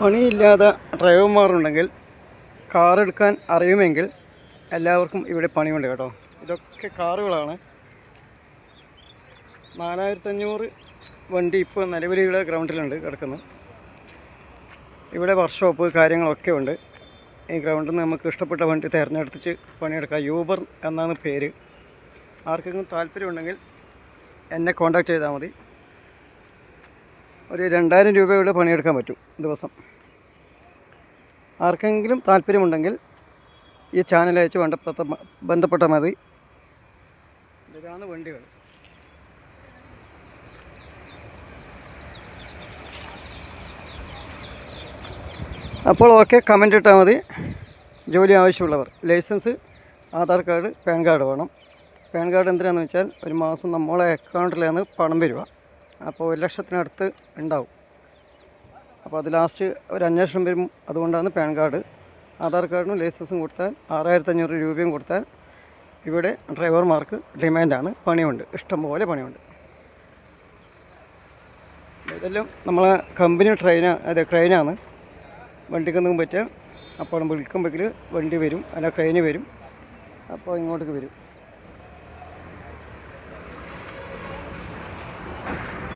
പണിയില്ലാതെ ഡ്രൈവർമാരുണ്ടെങ്കിൽ car എടുക്കാൻ അറിയുമെങ്കിൽ എല്ലാവർക്കും ഇവിടെ പണിയുണ്ട് കേട്ടോ. ഇതൊക്കെ കാറുകളാണ്. 4500 വണ്ടി ഇപ്പോൾ നിലവിൽ ഇവിടെ ഗ്രൗണ്ടിലുണ്ട് കിടക്കുന്നത്. ഇവിടെ വർക്ക്ഷോപ്പ് കാര്യങ്ങളൊക്കെ ഉണ്ട്. ഈ ഗ്രൗണ്ടിൽ നിന്ന് നമുക്ക് ഇഷ്ടപ്പെട്ട വണ്ടി തിരഞ്ഞെടുത്തിട്ട് പണിയെടുക്കാം. യൂബർ എന്നാണ് പേര്. ആർക്കെങ്കിലും താല്പര്യമുണ്ടെങ്കിൽ എന്നെ കോൺടാക്റ്റ് ചെയ്താൽ മതി. ഒരു 2000 രൂപയുടെ പണിയെടുക്കാൻ പറ്റും ദിവസം. ആർക്കെങ്കിലും താല്പര്യമുണ്ടെങ്കിൽ ഈ ചാനൽ അയച്ച് ബന്ധപ്പെട്ടാൽ മതി. ഇതാണ് വണ്ടികൾ. അപ്പോൾ ഓക്കെ, കമൻ്റ് ഇട്ടാൽ മതി. ജോലി ആവശ്യമുള്ളവർ licence, Aadhaar card, PAN card വേണം. പാൻ കാർഡ് എന്തിനാണെന്ന് വെച്ചാൽ ഒരു മാസം നമ്മളെ അക്കൗണ്ടിലാണ് പണം വരിക. അപ്പോൾ 1 ലക്ഷത്തിനടുത്ത് ഉണ്ടാവും. അപ്പോൾ അത് ലാസ്റ്റ് ഒരു അന്വേഷണം വരും. അതുകൊണ്ടാണ് പാൻ കാർഡ്. ആധാർ കാർഡിനും ലൈസൻസും കൊടുത്താൽ 6500 രൂപയും കൊടുത്താൽ ഇവിടെ ഡ്രൈവർമാർക്ക് ഡിമാൻഡാണ്. പണിയുണ്ട്, ഇഷ്ടംപോലെ പണിയുണ്ട്. ഇതെല്ലാം നമ്മളെ കമ്പനി ക്രെയിനാണ്. വണ്ടിക്കൊന്നും പറ്റിയാൽ അപ്പോൾ വിളിക്കുമ്പോഴേക്കും വണ്ടി വരും, അല്ല ക്രെയിന് വരും. അപ്പോൾ ഇങ്ങോട്ടേക്ക് വരും.